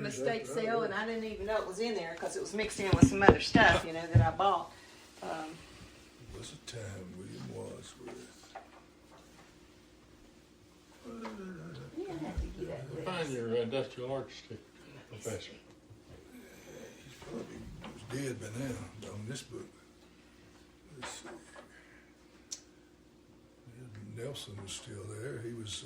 estate sale, and I didn't even know it was in there because it was mixed in with some other stuff, that I bought. It was a time William was with. You don't have to do that with Find us. your industrial arts professor. He's probably was dead by now on this book. Let's see. Nelson was still there. He was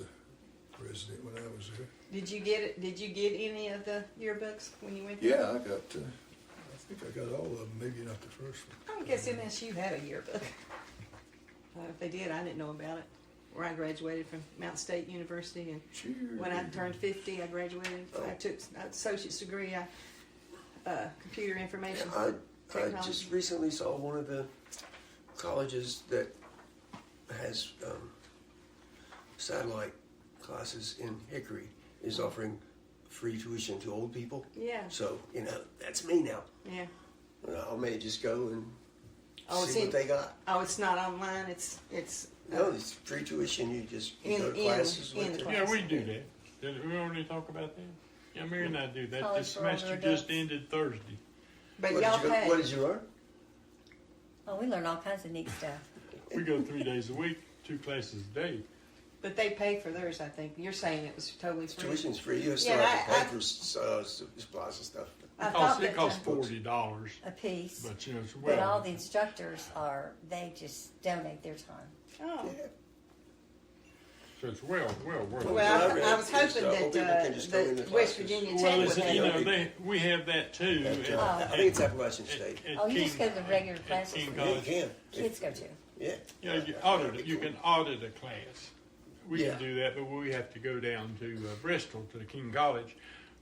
president when I was there. Did you get it? Did you get any of the yearbooks when you went there? Yeah, I think I got all of them. Maybe not the first one. I guess MSU had a yearbook. If they did, I didn't know about it. Where I graduated from Mount State University, and Cheers. when I turned 50, I graduated. I took an associate's degree, computer information I technology. just recently saw one of the colleges that has satellite classes in Hickory is offering free tuition to old people. Yeah, So, that's me now. yeah. I may just go and Oh, see what they got. Oh, it's not online. It's No, it's free tuition. You just In- go to in- classes in with the them. Yeah, we do that. Did we already talk about that? Yeah, Mary and I do that. College This for older semester adults. just ended Thursday. but What y'all did you, pay. what did you learn? Oh, we learn all kinds of neat stuff. We go 3 days a week, 2 classes a day. But they pay for theirs, I think. You're saying it was totally free. Tuition's free. You still Yeah, have to pay I- for supplies and stuff. I It thought costs, that, it costs $40, A piece. but it's But all well. the instructors they just donate their time. oh. Yeah. So it's well worth it. Well, What I I read was is, hoping old people that can just go in the West classes. Virginia Well, Tech would listen, have. we have that too. I think it's Appalachian State. Oh, you just go to the regular classes. King Yeah, you College. can. Kids go to. Yeah. Yeah, you can audit a class. We Yeah. can do that, but we have to go down to Bristol to the King College.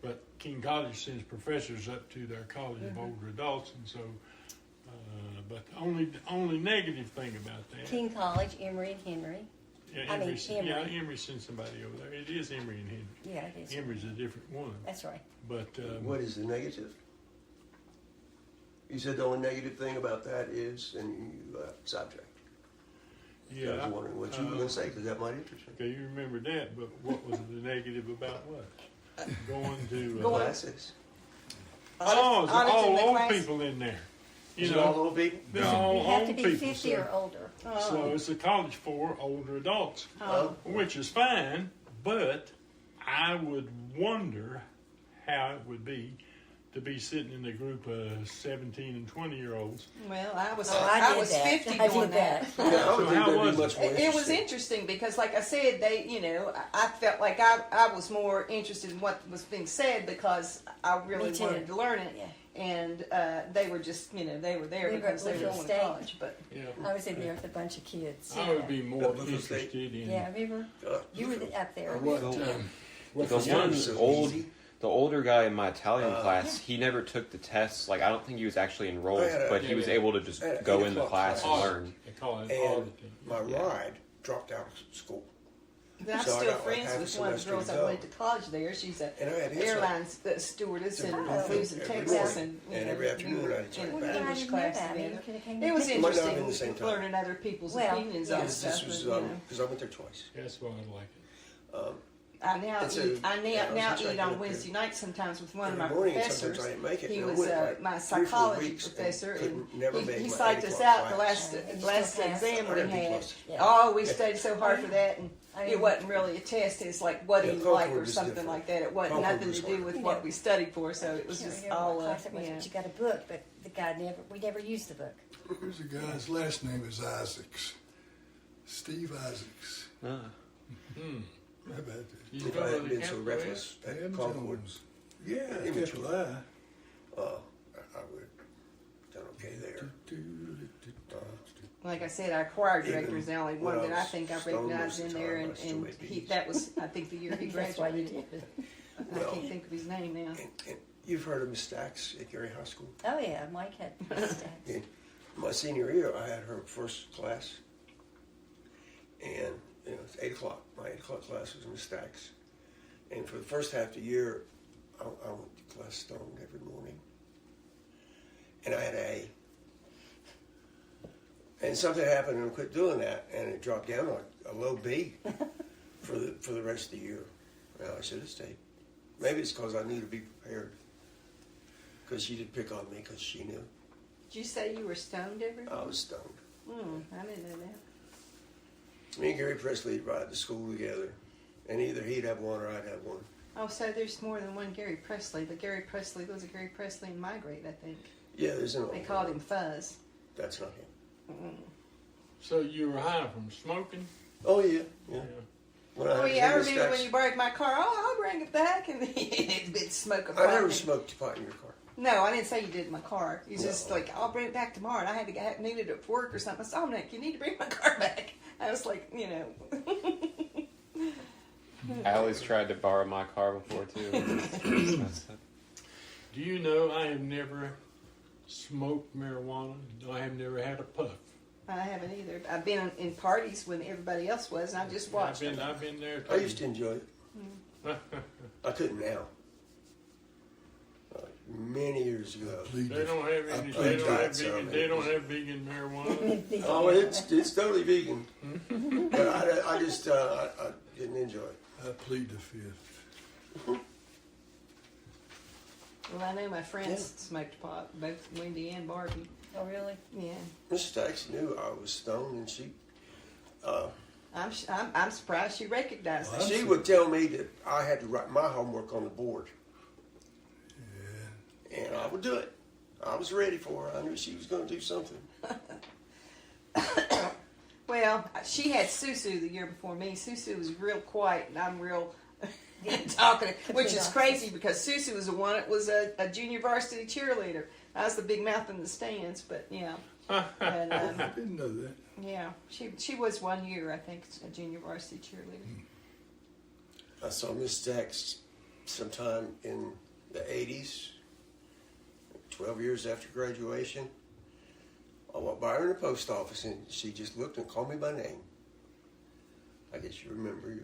But King College sends professors up to their college of older adults, and so. But the only negative thing about that. King College, Emory and Henry. Yeah, I mean, Emory sends somebody over there. It is Emory and Henry. Yeah, it is. Emory's a different one, That's right. but What is the negative? You said the only negative thing about that is, and you sidetracked. I yeah. was wondering what you were going to say because that might interest me. Okay, you remember that, but what was the negative about what? Going to Classes. oh, it's Auditing all the old class. people in there. You Is it know, all old people? they're all You have to old be people. 50 or older. So it's a college for older adults, Oh. which is fine, but I would wonder how it would be to be sitting in a group of 17 and 20 year-olds. Well, I was I I did was that. 50 I doing did that. Yeah, I would So think how that'd was be much more It was interesting. interesting because, like I said, I felt like I was more interested in what was being said because I really Me too. wanted to learn it. Yeah. And they were just, they were there We were because at they were Bluefield going to State. college. But Yeah, I was in there with a bunch of kids. I would be more Bluefield State. interested in Yeah, remember? You were up there. what. What The the one so old, easy. the older guy in my Italian class, he never took the tests. Like I don't think he was actually enrolled, I had a- but he was yeah. able to just I had an go 8 in the o'clock class and class. learn. They call it And auditing. my Yeah. ride dropped out of school. but I'm So I still got, like, friends half a with one of the semester girls to I go. went to college there. She's an And I had airline stewardess and Bluefield lives in every Texas. morning. And, And every afternoon I'd check in back. an English didn't class know that. You together. could have came It was to Might not have been the interesting same time. learning other people's Well, opinions yeah. on This stuff. was but, because I went there twice. That's why I like it. I now It's eat, a- I yeah, I now was eat checking on up Wednesday nights sometimes with one of Every my morning, and professors. sometimes I didn't make it. He And I was went, like, my 3 or 4 psychology weeks and professor, and couldn't never he make my psyched 8 us o'clock out the class. Yeah, you last still pass. exam I got a we B had. plus. Yeah. Oh, we studied so hard for that, and I it mean- wasn't really a test. It's like what Yeah, he Concord liked or was something different. like that. It wasn't Concord nothing was to do harder. with You what know, we studied for. So it was Can't just remember all what class it was, yeah. but you got a book, but the guy we never used the book. There's a guy, his last name is Isaacs. Steve Isaacs. Ah. How about that? You If go I to hadn't the been so campus? reckless at Sam Concord, Jones. Yeah, I Immature. kept lie. I would have done okay there. Like I said, our choir Even director is the only when one I that I was think I stoned recognized most in of the there, time, I and, still and made he, beats. that was I think the year he That's why you graduated. did. I can't think of his name now. And you've heard of Miss Stacks at Gary High School? Oh yeah, Mike had stats. In my senior year, I had her first class, and it's 8 o'clock. My 8 o'clock class was Miss Stacks, and for the first half of the year, I went to class stoned every morning, and I had an A. And something happened, and I quit doing that, and it dropped down like a low B for the rest of the year. Well, I should have stayed. Maybe it's because I knew to be prepared. Because she did pick on me because she knew. Did you say you were stoned ever? I was stoned. I didn't know that. Me and Gary Presley would ride to school together. And either he'd have one or I'd have one. Oh, so there's more than one Gary Presley, but Gary Presley was a Gary Presley in Migrate, I think. Yeah, there's an old They one. called him Fuzz. That's not him. So you were high from smoking? Oh, yeah. Yeah. When Oh was yeah, I in the remember when States, you borrowed my car. Oh, I'll bring it back, and it's been smoking. I never smoked pot in your car. No, I didn't say you did in my car. You just No. like, I'll bring it back tomorrow, and I had to get needed it for work or something. I said, oh, Nick, you need to bring my car back. I was like, you know. Allie's tried to borrow my car before too. Do you know I have never smoked marijuana? No, I have never had a puff. I haven't either. I've been in parties when everybody else was, and I just watched them. I've been there too. I used to enjoy it. I couldn't now. Many years ago. Plead They the- don't have I any. plead They the- don't have so vegan. many They don't have vegan marijuana. Oh, it's totally vegan. But I just I didn't enjoy it. I plead the fifth. Well, I know my friends smoked pot, both Wendy and Barbie. Oh, really? Yeah, Miss Stacks knew I was stoned, and she I'm surprised she recognized Well, it. she would tell me that I had to write my homework on the board, Yeah. and I would do it. I was ready for her. I knew she was going to do something. Well, she had Susu the year before me. Susu was real quiet, and I'm real talkative, which is crazy because Susu was the one that was a junior varsity cheerleader. I was the big mouth in the stands, but yeah. I And, didn't know that. yeah, she was 1 year, I think, a junior varsity cheerleader. I saw Miss Stacks sometime in the 80s, 12 years after graduation. I walked by her in the post office, and she just looked and called me by name. I guess you remember your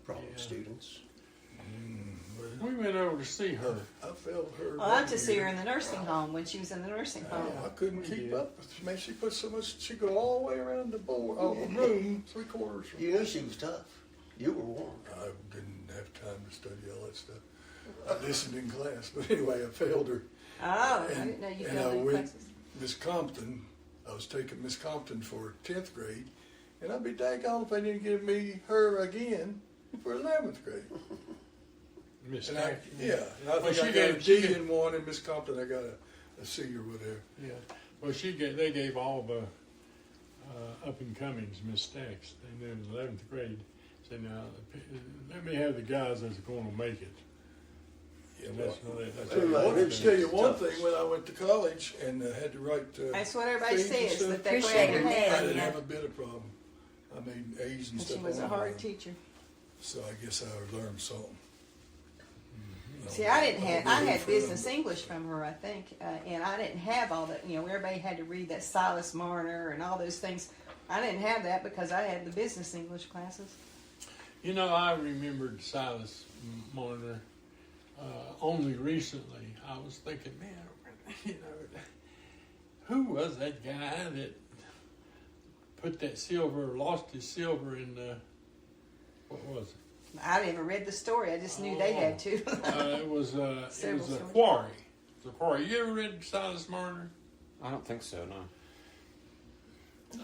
problem Yeah. students. We went over to see her. I felt her. Well, I went to see her in the nursing home when she was in the nursing home. I couldn't keep did. up. Man, she put so much. She go all the way around the board, room, 3/4. You knew she was tough. You were warm. I didn't have time to study all that stuff. I listened in class, but anyway, I failed her. Oh, I didn't know you and I fell in went classes. Miss Compton. I was taking Miss Compton for 10th grade, and I'd be daggone if they didn't give me her again for 11th grade. Miss And I, Stacks. yeah, and I Well, think she I got gave- a she D gave- in one, and Miss Compton I got a C or whatever. Yeah. Well, they gave all the up and comings Miss Stacks. They knew in 11th grade. Said, now let me have the guys that's going to make it. Yeah, And well, that's Well, I like, wanted to tell you one tough. thing. When I went to college and had to write That's what everybody things and says, stuff, that they're Appreciate glad your you're help. I there. didn't Yeah. have a bit of problem. I made A's and And she stuff. was a on hard it. teacher. So I guess I learned something. See, I didn't have, I had from business English from her, I think, and I didn't have all that, everybody had to read that Silas Marner and all those things. I didn't have that because I had the business English classes. You know, I remembered Silas Marner only recently. I was thinking, man, who was that guy that put that silver, lost his silver in what was it? I never read the story, I just knew they had to. It was a Several stories. quarry. It was a quarry. You ever read Silas Marner? I don't think so. No.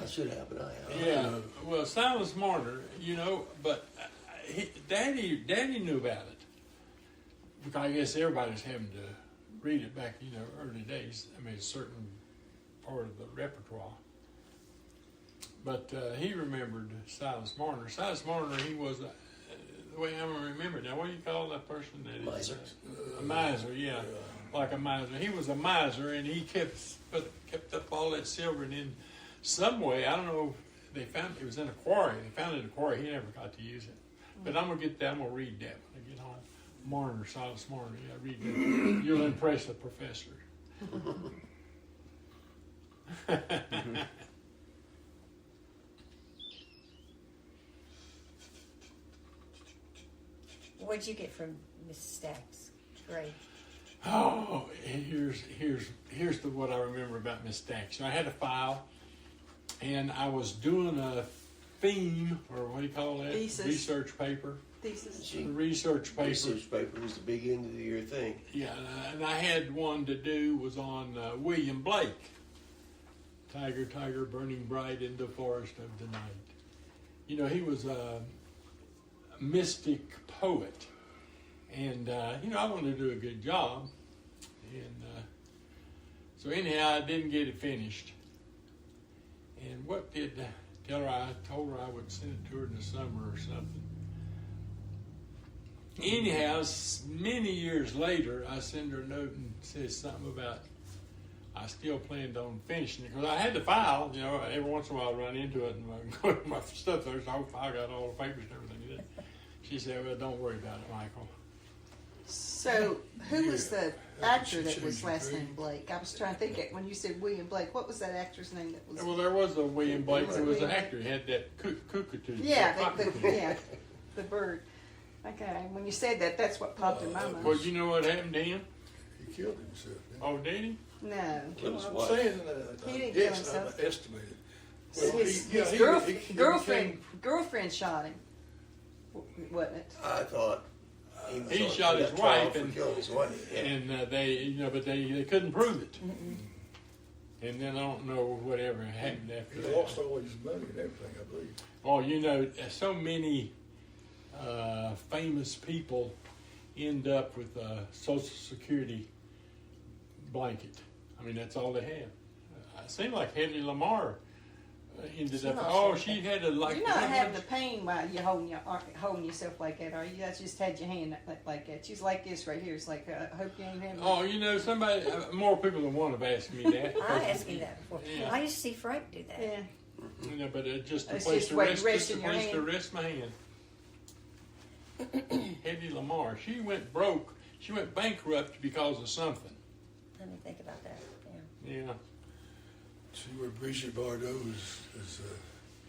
I should have, but I have. Yeah. Well, Silas Marner, but Daddy knew about it. Because I guess everybody's having to read it back, early days. I mean, a certain part of the repertoire. But he remembered Silas Marner. Silas Marner, he was, the way I remember now, what do you call that person? That is, Miser. a miser, yeah. Like a miser. He was a miser, and he kept up all that silver, and in some way, I don't know, they found it was in a quarry. They found it in a quarry. He never got to use it. But I'm gonna get that. I'm gonna read that when I get home. Marner, Silas Marner. Yeah, read that. You'll impress the professor. What'd you get from Miss Stacks? Great. Oh, here's what I remember about Miss Stacks. I had a file, and I was doing a theme, or what do you call that? Thesis. Research paper. thesis? She, research paper. research paper was the big end of the year thing. Yeah, and I had one to do was on William Blake. Tiger, tiger, burning bright in the forest of the night. You know, he was a mystic poet, and you know, I wanted to do a good job, and so anyhow, I didn't get it finished. And what did tell her? I told her I would send it to her in the summer or something. Anyhow, many years later, I send her a note and says something about I still planned on finishing it because I had the file. You know, every once in a while I run into it and go to my stuff. There's the whole file, got all the papers and everything in it. She said, "Well, don't worry about it, Michael." So, who was the actor that was last name Blake? I was trying to think when you said William Blake. What was that actor's name that was? Well, there was a William Blake who was an actor. He had that cockatoo. Yeah, the bird. Okay, when you said that, that's what popped in my mind. Well, you know what happened to him? He killed himself. Oh, did he? No. Killed his I'm wife. saying, He didn't yes, kill himself. I estimated. Well, His he girlfriend shot him, wasn't it? I thought He was shot on his that trial wife for and- killing his wife. Yeah. And they, you know, but they couldn't prove it. And then I don't know whatever happened after He that. lost all his money and everything, I believe. Oh, you know, so many famous people end up with a Social Security blanket. I mean, that's all they have. It seemed like Hedy Lamarr ended up. Oh, she had a like. You're not having the pain while you're holding yourself like that, are you? That's just had your hand like that. She's like this right here. It's like I hope you ain't having. Oh, you know, somebody more people than one have asked me that. I asked you that before. Yeah. I used to see Frank do that. Yeah. You know, but just a It's place just to where rest, you rest just a in your place to hand. rest my hand. Hedy Lamarr, she went broke. She went bankrupt because of something. Let me think about that. Yeah. Yeah. See where Brigitte Bardot is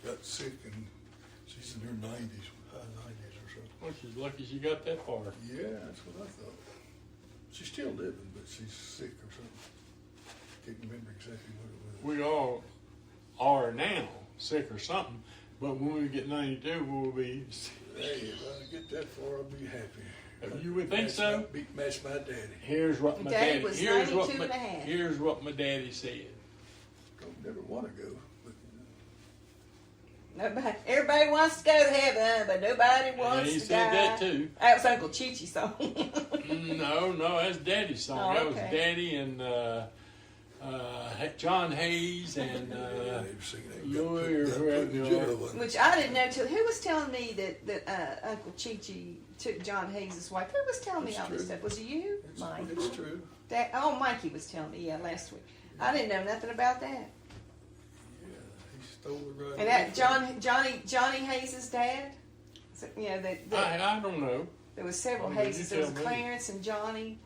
got sick and she's in her 90s, high 90s or something. Well, she's lucky she got that far. Yeah, that's what I thought. She's still living, but she's sick or something. Can't remember exactly what it was. We all are now sick or something, but when we get 92, we'll be. Hey, if I get that far, I'll be happy. You would think so? Match my daddy. Here's what my Daddy daddy. was Here's what 92 my, and a half. here's what my daddy said. Don't never want to go. But, Everybody wants to go to heaven, but nobody And wants he to said die. that too. That was Uncle Chi-Chi's song. No, that's Daddy's song. Oh, That was okay. Daddy and John Hayes and yeah, they were singing that. Louis or Got put whoever in they jail, are. wasn't it? Which I didn't know till who was telling me that Uncle Chi-Chi took John Hayes' wife. Who was telling me It's all this true. stuff? Was it you? Mike. It's true. Mikey was telling me, last week. I didn't know nothing about that. Yeah, he stole it right. And that Johnny Hayes' dad? So, you know, I don't know. there was several Oh, did you Hayeses. There was tell me? Clarence and Johnny.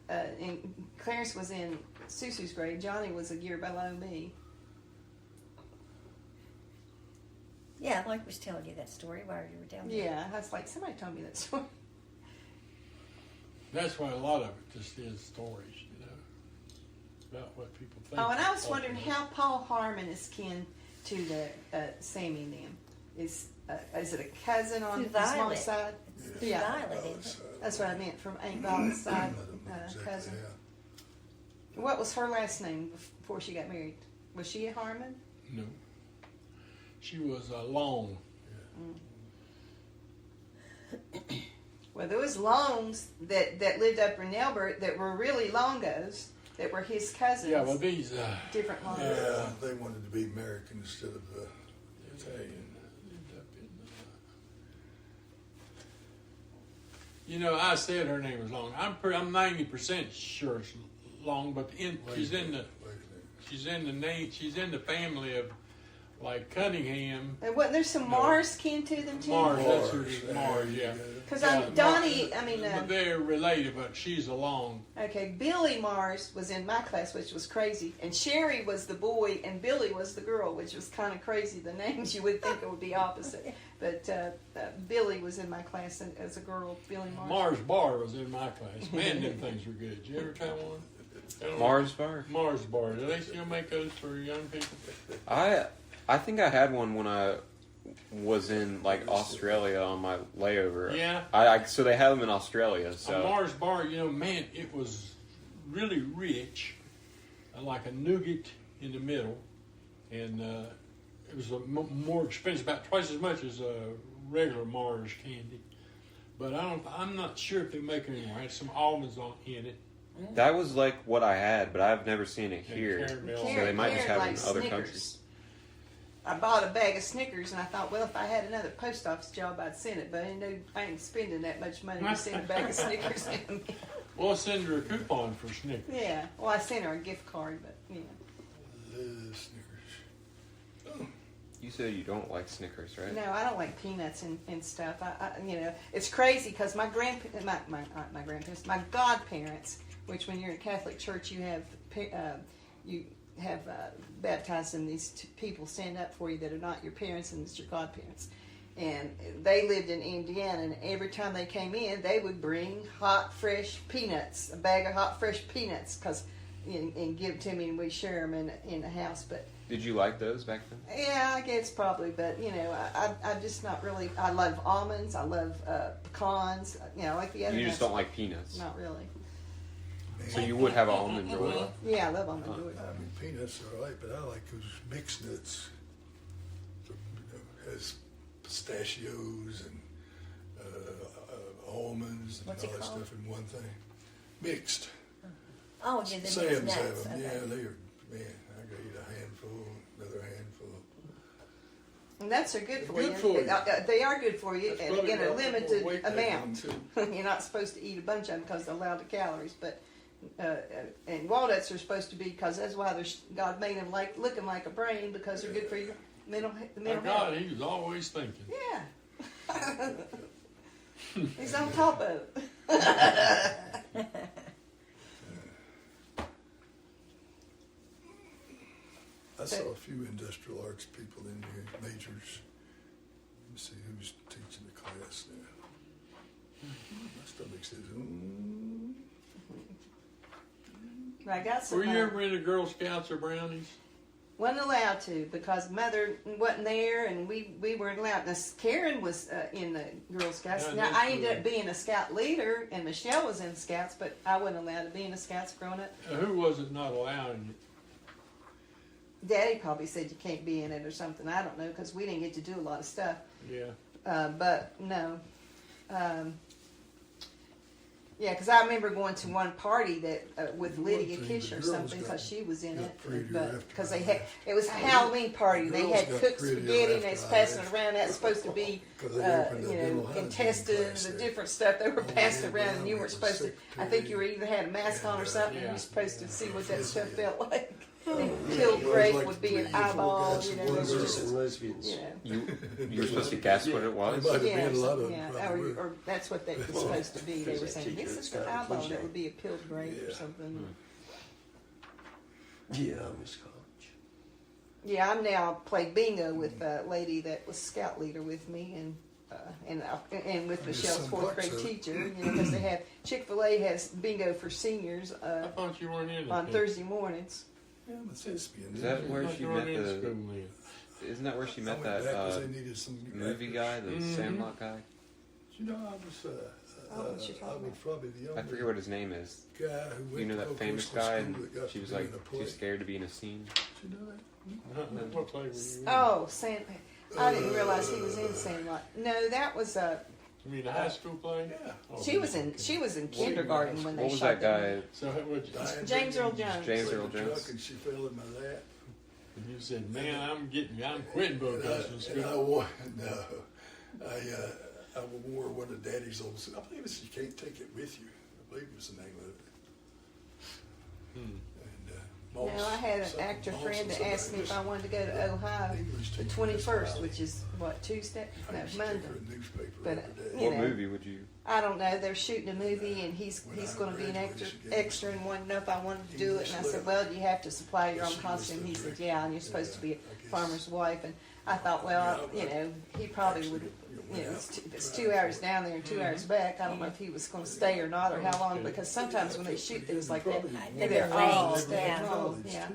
And Clarence was in Susu's grade. Johnny was a year below me. Yeah, Mike was telling you that story while you were down there. Yeah, I was like, somebody told me that story. That's why a lot of it just is stories, you know, about what people think. Oh, and I was wondering how Paul Harmon is kin to the Sammy and them. Is it a cousin on Through his Violet. mom's side? It's through Yeah. Violet, isn't it? That's what I meant, from Aunt Violet's side, Exactly, cousin. yeah. What was her last name before she got married? Was she a Harmon? No. She was Long. Well, there was Longs that lived up in Elbert that were really Longos, that were his cousins. Yeah, well, these. Different Longos. Yeah, they wanted to be American instead of Italian. Lived up in, you know, I said her name was Long. I'm 90% sure it's Long, but she's in the family of like Cunningham. And wasn't there some Mars kin to them too? Mars, that's who it is. Mars, yeah. Because Yeah, Donnie, but they're related, but she's a Long. okay, Billy Mars was in my class, which was crazy. And Sherry was the boy, and Billy was the girl, which was kind of crazy. The names, you would think it would be opposite. But Billy was in my class as a girl, Billy Mars. Mars Bar was in my class. Man, them things were good. Did you ever try one? Mars bar. Mars Bar. Do they still make those for young people? I think I had one when was in like Australia on my layover. Yeah. So they have them in Australia. So A Mars bar, man, it was really rich, like a nougat in the middle, and it was more expensive, about twice as much as regular Mars candy. But I'm not sure if they make it anymore. I had some almonds in it. that was like what I had, but I've never seen it And here. caramel. So they might just have Like it in other Snickers. countries. I bought a bag of Snickers and I thought, well, if I had another post office job, I'd send it. But I ain't spending that much money to send a bag of Snickers in. Well, I'll send her a coupon for Snickers. Yeah. Well, I sent her a gift card, but yeah. Snickers. Oh, You said you don't like Snickers, right? No, I don't like peanuts and stuff. It's crazy because my grandparents, my godparents, which when you're in a Catholic church, you have baptized them. These people stand up for you that are not your parents and it's your godparents. And they lived in Indiana, and every time they came in, they would bring hot, fresh peanuts, a bag of hot, fresh peanuts, and give it to me, and we share them in the house. But Did you like those back then? yeah, I guess probably, but I'm just not really. I love almonds. I love pecans. Like the other. You just nuts. don't like peanuts. Not really. So you would have an almond joy. Yeah, I love almond joy. I mean, peanuts are all right, but I like those mixed nuts. So, has pistachios and almonds and What's all it that called? stuff in one thing. Mixed. Oh, yeah, the mixed Sam's nuts. have them. Okay. Yeah, they are. Man, I gotta eat a handful, another handful. And nuts are good for Good you. for you. They are good for you That's probably in a why limited weight they amount. come too. You're not supposed to eat a bunch of them because they're loud to calories, but and walnuts are supposed to be because that's why God made them looking like a brain because they're good for your mental My health. God, he was always thinking. Yeah. He's on top of it. I saw a few industrial arts people in here, majors. Let me see who's teaching the class now. My stomach says, I got some. Were you ever into Girl Scouts or Brownies? Wasn't allowed to because Mother wasn't there, and we weren't allowed. Now Karen was in the Girl Scouts. Yeah, Now that's I ended good. up being a Scout leader, and Michelle was in Scouts, but I wasn't allowed to be in the Scouts growing up. Who was it not allowing you? Daddy probably said you can't be in it or something. I don't know because we didn't get to do a lot of stuff. Yeah. But no. Yeah, because I remember going to one party that with One Lydia thing, Kish the or girls something got- because she was in got it. prettier But after because I they had left. it was a Halloween party. They Girls had got cooked prettier spaghetti and they was after I passing left. around. That's supposed to be 'Cause they opened the dental hygiene intestines class and there. different stuff they were Oh, passing yeah, around, and you Brown weren't was supposed to. I secretary. think you were either had a mask on or And, something. And yeah. you were supposed to see what that stuff Yeah. felt like. And Yeah, Killed it was grape like would be 3 an or 4 eyeball. guys You know, and it one was girl. just, and lesbians. you know. You were supposed to guess what it was? Might have Yeah, been a lot of them, yeah, probably. or that's what they were supposed to be. They were That saying teacher this at is the Scott eyeball. Cliche. That would be a peeled grape or Yeah. something. Yeah, I miss college. Yeah, I'm now playing bingo with a lady that was scout leader with me, and with I guess Michelle's some fourth grade bucks, teacher. Because they have Chick-fil-A has bingo for seniors I thought you weren't in it. on then. Thursday mornings. Yeah, I'm a thespian. Is that I where thought she you met weren't in the? school then. Isn't that where she I met went back 'cause that they needed some movie actors. guy, the Mhm. Sandlot guy? You know, I was, what you I talking was about? probably the I only forget what his name is. guy who went You know to that famous vocational guy, school and that got she to was be in like a play. too scared to be in a scene. Did you know that? What play were you in? Oh, I didn't realize he was in Sandlot. No, that was You mean a high school play? Yeah. Oh, she was in kindergarten when they What was shot that them. guy? So what you, Diane James Earl Jenkins Jones. James played Earl the Jones. truck and she fell in my lap. you said, man, I'm quitting vocational And school. I wore, no, I wore one of Daddy's old suits. I believe it's You Can't Take It With You. I believe was the name of it. Hmm. And, No, I had an actor friend that asked me if I wanted to go to Ohio the 21st, which is what, Tuesday? No, Monday. But, What movie would you? I don't know. They're shooting a movie, and he's going to be an extra, and wanted to know if I wanted to do it. And I said, well, do you have to supply your own costume? He said, yeah, and you're supposed to be a farmer's wife. And I thought, well, he probably would. It's 2 hours down there and 2 hours back. I don't know if he was going to stay or not, or how long. Because sometimes when they shoot things like that, they're all arranged, yeah. long, yeah. Do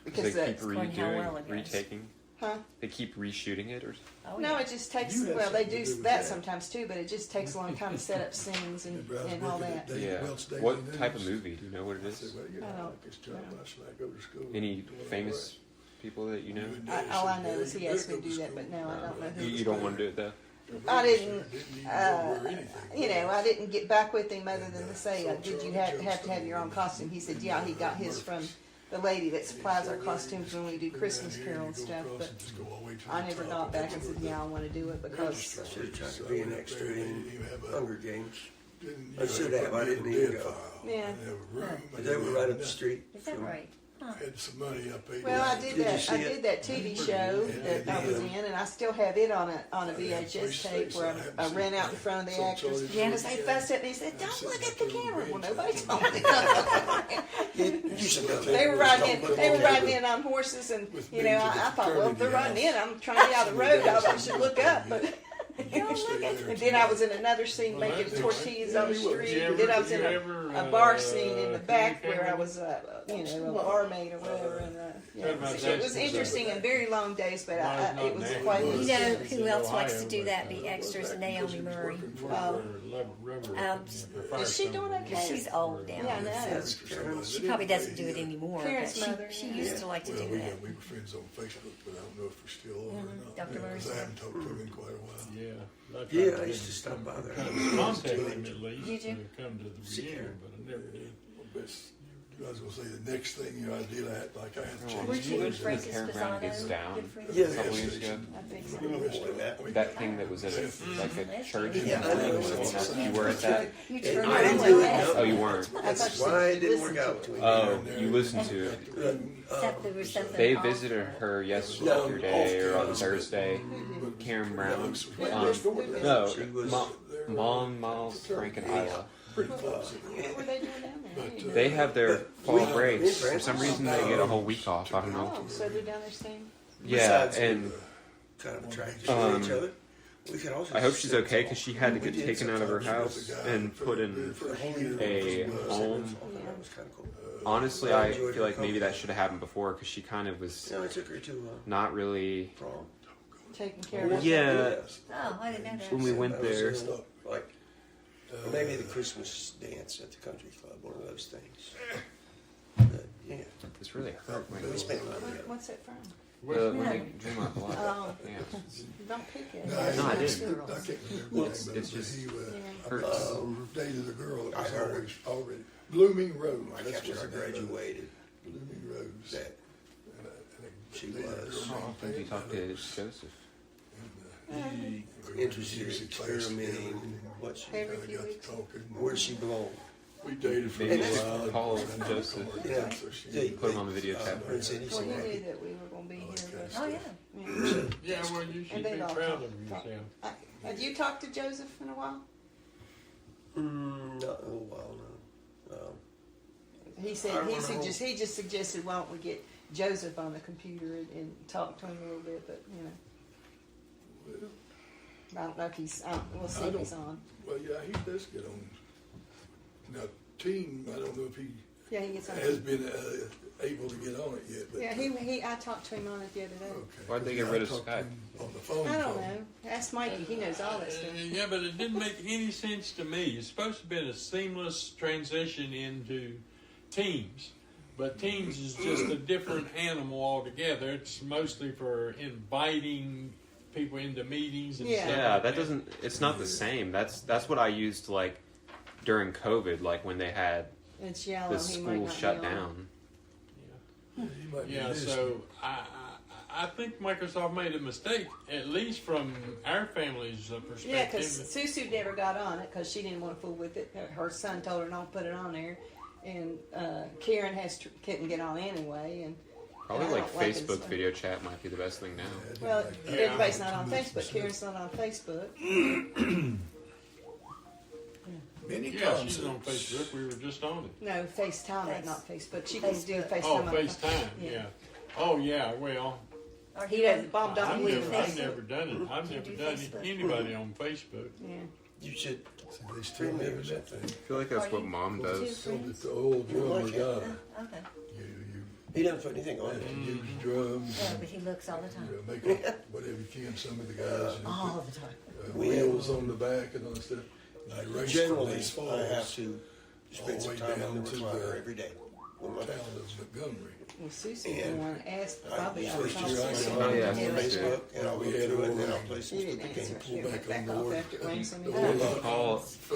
Because they keep According to how well it goes. retaking? Huh? They keep reshooting it, or Oh, No, yeah. it just takes, You have well, they something do to do with that that. sometimes too, but it just takes a long time to set up scenes and all that. yeah. What type of movie? Do you know what it I is? said, well, you know, I I don't like this job. know. I said, I go to school. Any doing all famous people that you know? All I know is he asked me to do that, but no, I don't know who. You don't want to do it though. I didn't, even know where anything you know, was. I didn't get back with him other than to say, did you have to have your own costume? He said, yeah, he got his from the lady that supplies our costumes when we do Christmas Carol and stuff, but I never got back and said, yeah, I want to do it because, I should have tried to be an extra in Hunger Games. Didn't, I should have. I didn't even go. Yeah. But they were right up the street. Is that right? Huh. Had some money I paid. well, I Did did you that, see I it? did that TV show that I was in, and I still have it on a VHS tape where I ran out in front of the actors. Janice, they fussed at me and said, don't look at the camera. Well, nobody told me. They were riding in on horses, and you know, I thought, well, if they're riding in, I'm trying to get out of the road. I should look up, but. And then I was in another scene making tortillas on the street. And then I was in a bar scene in the back where I was, you know, a barmaid or whatever. And it was interesting and very long days, but it was quite. You know who else likes to do that? Be extras. Naomi Murray. Is she doing okay? She's old now. Yeah, I know. She probably doesn't do it anymore. Karen's But mother, she yeah. used to like to do that. We were friends on Facebook, but I don't know if we're still on or not. Dr. Murray. Because I haven't talked to him in quite a while. Yeah, I used to stop by there. Contact him at least Did you? to come to the reunion, but I never did. I was gonna say the next thing I did, I had to change. Weren't you with The Francis campground gets Pisano? down. Good friend? Yeah, A couple years ago. I think so. That thing that was at like a church. Yeah, I know. You were at that. You turned I didn't around do like it, that. Oh, you weren't. That's why it didn't work out between me. Oh, you listened to it. Except there was something They off. visited her yesterday or on Thursday. Karen Brown. No, She was- Mom, Miles, Frank, and Isla. What were they doing down there? They have their fall breaks. For some reason, they get a whole week off. I don't know. Oh, so they're down there staying? Yeah, Besides and kind of attracted to each other. We could also I hope she's sit okay because she had to get taken out of her house and put in a home. That was kind of cool. Honestly, I feel like maybe that should have happened before because she kind of was No, I took her to not really. prom. Taking care of it? Yeah, Oh, I didn't know that. when we went That was there. like or maybe the Christmas dance at the country club, one of those things. But, yeah, This really hurt my we nose. spent a lot of money. What's it from? When they drew my blood. Oh, Yeah. don't pick it. No, I didn't. I can't remember his name, but It's just he hurts. dated a girl that I was heard. already Blooming Rose. Like That's after what I her name was. graduated, Blooming Rose. that she Dated a girl was How named often do you talk to Pam. Joseph? He interested was in a class together. experimenting what she, Every Kinda few got to weeks. talking. where she belonged. We dated for Maybe a just while. call and Joseph. Yeah. So she- They- Put him on the video chat. Prince Eddie Well, he said, knew that we were going to be here, but. Oh, yeah. Yeah. Yeah, well, you should And be they'd all proud of talk. yourself. Have you talked to Joseph in a while? not in a while, no. He I said don't he know. just suggested why don't we get Joseph on the computer and talk to him a little bit, but you know, I don't know if he's. We'll see if he's on. Well, yeah, he does get on. Now, Team, I don't know if he Yeah, he gets on. has been able to get on it yet. But, Yeah, he. I talked to him on it the other day. Okay. Why'd they get rid of I talked to Skype? him on the phone. I don't call. know. Ask Mikey. He knows all that stuff. Yeah, but it didn't make any sense to me. It's supposed to have been a seamless transition into Teams, but Teams is just a different animal altogether. It's mostly for inviting people into meetings and Yeah. stuff. Yeah, like that doesn't. It's not the same. That's what I used like during COVID, like when they had It's yellow. the He might school not shut be on. down. He might be Yeah, listening. so I think Microsoft made a mistake, at least from our family's Yeah, perspective. because Susu never got on it because she didn't want to fool with it. Her son told her not to put it on there, and Karen couldn't get on anyway. And Probably I like don't like it, Facebook so- video chat might be the best thing now. Yeah, I didn't well, like that. everybody's not on Facebook. Karen's not on Facebook. Many Yeah, she's on concepts. Facebook. We were just on it. No, FaceTime, not Facebook. She can do Facebook. FaceTime. Oh, on the phone. FaceTime. Yeah. Oh, yeah. Well, Or He do doesn't. you- Bob don't I've believe never, in I've Facebook. never done it. I've You never do done Facebook. anybody on Facebook. Yeah. You should See, they still have that thing. I feel like that's what Mom Two does. So that friends? the old drummer Like it. guy, Okay. you He doesn't put anything on it. and use drums. Yeah, and, but he looks all the time. make up whatever you can. Some of the guys and All the time. put, wheels on the back and all that stuff. And they race Generally, from these falls I have to spend all some the way time on down the to recliner the every day. town of Montgomery. Well, Susie's the And one that asked. I Probably I first called year I Susie. go Oh, on yeah, Facebook and I'll go We had through it and then a I'll play some She stupid didn't games. answer. She Pull went back on back off board. after it rang so many The whole times. lot.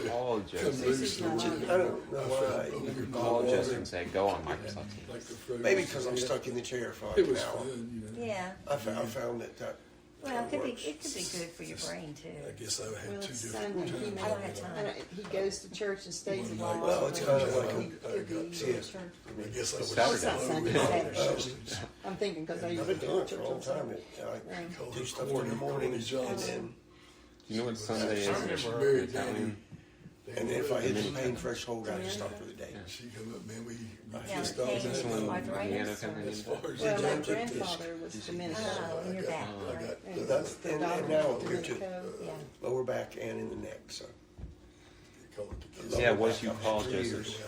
Call Come Justin. loose. Susie's not on. I don't know why. Call Justin and say, go on Microsoft Teams. Like the phrase, Maybe because I'm stuck in the chair for like It an was hour. fun, you know. Yeah. I found that Well, it could be works. good for your brain too. I guess I had Well, two it's different Sunday. He times. may- I don't have time. I don't- He goes to church and stays a while. Well, it's kind of like He could be I in got- church. I guess I was Saturday. It's not Sunday, Saturday. I'm thinking because I I've used been to doing go it to for church a long on time. Sunday. I do stuff in the morning and then You know what Sunday is? married Italian. and then if I hit the pain threshold, I just stop for the day. She come up, man, we Yeah, just the thought pain that is Someone arthritis. Miano coming as in. far as Well, the my job took this. grandfather was Dominican. Oh, in your back, I right? got And That's- the and daughter now was here too. Dominican. Yeah. Lower back and in the neck. So they call it the kiss. Yeah, what if you I've had call 3 Joseph years.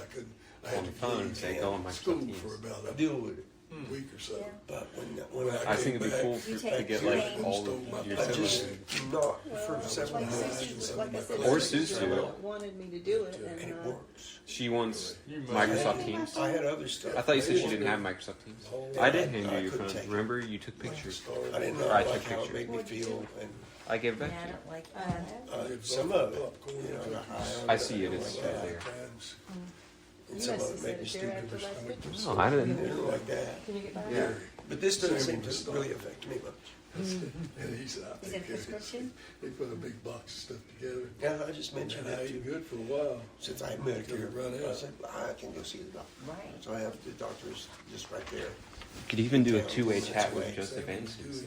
I had on to the phone and leave say, go on school Microsoft for Teams? about I a deal with it. week or so. Yeah. But when I I think it'd be cool You to take get your like pain. all of your I just siblings. not for several Like months, Susie, like I said, Or Susie Susu. wanted me to do it, and and it works. She wants You must- Microsoft Teams. I had other stuff. I thought you said she didn't have Microsoft Teams. I did hand you your couldn't phone. take it. Remember, you took pictures. I didn't know I like took how it pictures. made me feel, and I gave it back Yeah, I to you. don't like I that. have. some of it, you know, I got high on I it, see it. like It's that. there. And You some must of have it said made me it there stupid. after last picture. No, I You didn't. know, like that. Can you get by? Yeah. But this doesn't seem to really affect me much. And he said, I Is it a think prescription? They put a big box of stuff together. Yeah, I just mentioned And I it ate to, good for a while. since I had Medicare. Run I out. said, I can go see the doctor. Right. So I have the doctors just right there. Could even do a two-way chat with Joseph and Susie.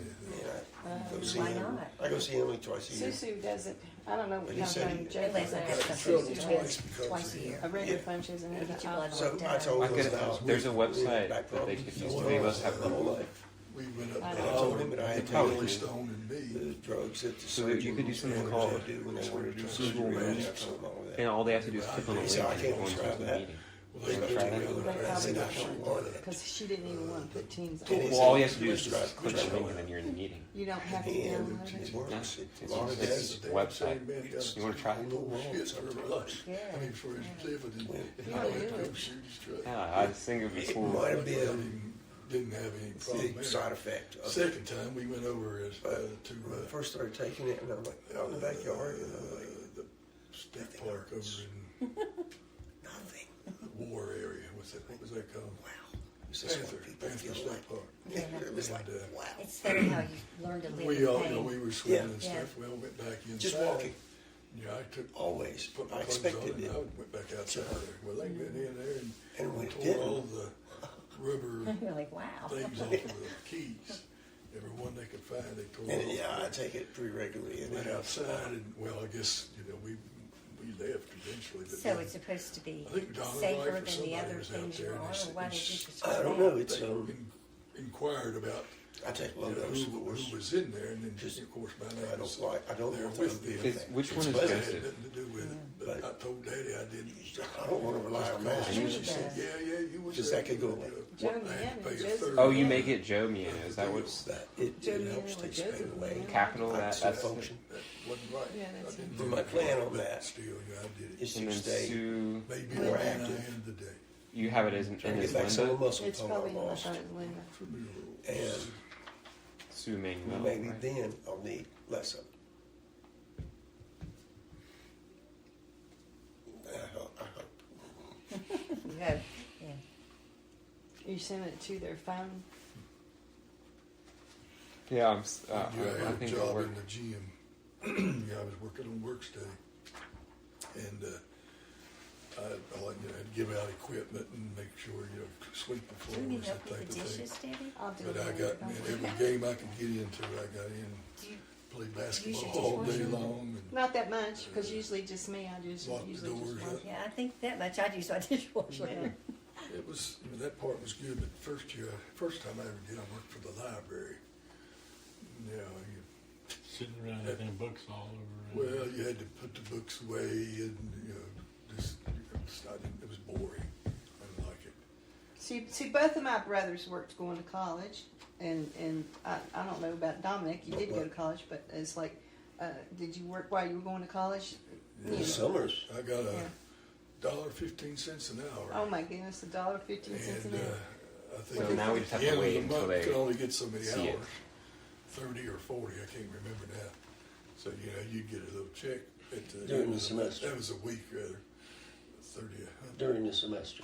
And I go see Why him. not? I go see him like twice a year. Susu doesn't, I don't know But what he kind said of he- Joe Unless I has. have got something trouble to twice do because twice a of- year. A regular Yeah. phone, she doesn't have Get the your blood So work I done. told I him could, about there's a website back that they problems. could He use. said, Three of us "Well, have my whole them. life. We went up I to told him that I had to Probably Rolling do. Stone and The me. drugs that the So that you could do surgeons something wanted called to do when they wanted to Google surgery. I Maps. had told him all of that. And all they have to do is click on the He link said, I and can't go into describe the that. meeting. Well, They they put put together together the a presidential presidential one. Because she didn't even want to put teams Did on. he? Well, all you have to do is just click the link and then you're in the meeting. You don't have to And download it it. works. Yeah. It's a lot of It's that. a website. You want to try it? Shit, for a rush. Yeah. I mean, for his living, and You I ought to had to do go it. shoot his truck. Yeah, I just think it'd be It cool. might have I been didn't have any a problem big there. side effect of it. Second time, we went over as, But to when I first started taking it, and I'm like, out in the backyard, and I'm like, the state park over in nothing. the War area. What was that called? Wow. This is what people Panther feel State like. Park. Yeah. It was like, And, wow. It's funny how you learn to live We with all, you know, pain. we were swimming and Yeah. stuff. Well, went back inside. Just walking. Yeah, I took Always. put my I clothes expected on it. and I went back outside there. Well, they went in there And when it tore didn't, all the rubber You're like, wow. things off of the keys. Every one they could find, they tore and off. yeah, I take it pretty regularly. And Went then outside and, well, I guess, we left eventually. But So then it's supposed to be I think Donna safer Rife or than the somebody other was out things there you're and on, they or why did you said- prescribe I don't that? know. It's they inquired about I take you low know, dose, of who course. was in there, and then Just- of course my I name was don't like. I don't there want with to be them. Is- which one is It had Joseph? nothing to do with it, but I told Daddy I didn't. I don't want to rely on that. She said, yeah, you was Just there. that could go away. Joe I had to Miano, pay a Joseph. third. Oh, you make it Joe Miano. Is that what's But it Joe helps Miano take or pain Joseph away. Miano. capital? I That, still that's function. That wasn't right. Yeah, that's I didn't it. do My it. plan on that Still, yeah, I did it. is and to then stay. Sue. Maybe more the one I active. am today. You have it as in Trying to his get back some of Linda. the muscle It's tone probably I in my lost. phone, Linda. And Sue Manuel. maybe right? then I'll need less of it. I hope. You have, yeah. You send it to their phone. Yeah, Yeah, I I had a think it'll job work. in the gym. Yeah, I was working on Workday, and I had to give out equipment and make sure sweep the Do you need floors help and with type the of dishes, thing. Debbie? I'll do But it. I got Don't in worry. every game I could get into. I got in, Do you, play Use basketball your all day dishwasher? long, and Not that much, because usually just me. I just Lock the usually doors just up. one. yeah, I think that much. I'd use my dishwasher. Yeah. it was that part was good. But first time I ever did, I worked for the library. You know, Sitting around with them books all over. well, you had to put the books away, and just it was boring. I didn't like it. See, both of my brothers worked going to college, and I don't know about Dominic. You did go to college, but it's like, did you work while you were going to college? Yeah. You know. Summers. I got Yeah. $1.15 an hour. Oh my goodness, $1.15 an And hour. I think So now we just have at the to end wait of the until month, they you can only get so many see it. hours, 30 or 40, I can't remember now. So you get a little check at the During end the of semester. That was a week rather, 30. During the semester.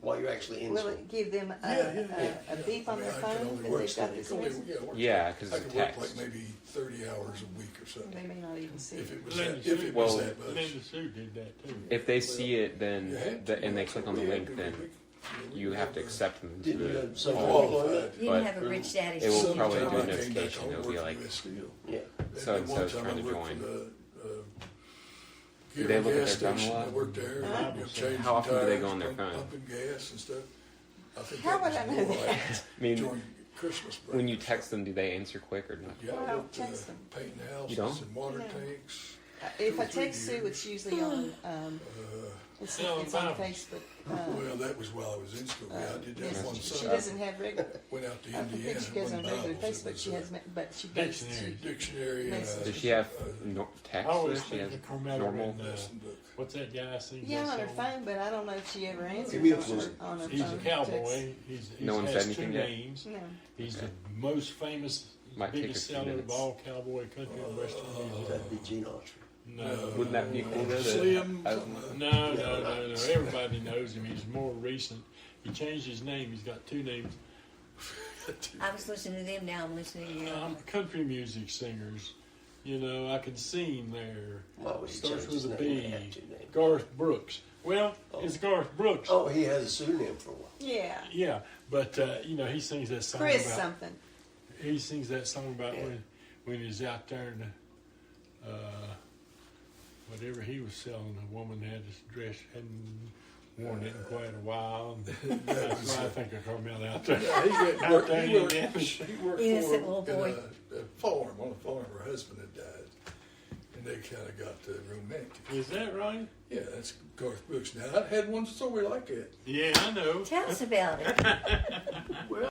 While you're actually in Will school. it give them a beep on their I can phone only that work they've got so- this only- message? work Yeah, 'cause I it's could a work text. like maybe 30 hours a week or something. They may not even see If it. it was Linda that, if Sue- it was Well, that much. Linda Sue did that too. If they see it, then You had to. and they click on the link, then you have to accept them to Didn't you have the some call. qualified? You But didn't have a rich daddy. it will Steve. probably do a Sometime I came back notification. home It'll be working like, with Steel. Yeah. So-and-so's One time trying to I worked join. for the, Do they look at gas their phone a station. lot? I worked there. Changing How often do they tires, go on their phone? Pumping gas and stuff. I think How that would was I know more that? like I mean, during Christmas break. when you text them, do they answer quick or not? Yeah, Well, I I don't worked text them. painting You houses don't? and water No. tanks. If I 2 or 3 text Sue, years. it's usually on. It's on Facebook. Well, that was while I was in school. Yeah, I did that one She summer. doesn't have regular. Went out to I don't Indiana. think she goes on wasn't regular Bibles, it Facebook. was, She has, but she goes Dictionary. to. dictionary. Messages. Does she have text? I always She has think of Carmelo normal. and, lesson book. what's that guy sings Yeah, that on her song? phone, but I don't know if she ever answers Give me a on clue. her, on her He's phone. a cowboy. He's No one has said two anything yet? names. No. He's Okay. the most famous, Might take biggest a few seller of minutes. all cowboy country and western music. That'd be Gene Autry. No. Wouldn't that be cool? Though, Slim. that- something like that. No. Everybody knows him. He's more recent. He changed his name. He's got two names. I was listening to them, now I'm listening to you. Country music singers. You know, I can see him there. Why would he Starts change his with a name? B. He had two names. Garth Brooks. Well, it's Garth Brooks. Oh, he has a pseudonym for a while. Yeah. Yeah, but he sings that song Chris about. something. He sings that song about Yeah. when he's out there and whatever he was selling, a woman had his dress hadn't worn it in quite a while. And that's why I think of Carmel out there. Yeah, he Out worked, there he in worked, Indianapolis. he worked Innocent for little boy. in a farm, on a farm. Her husband had died, and they kind of got romantic. Is that right? Yeah, that's Garth Brooks. Now I had one story like that. Yeah, I know. Tell us about it.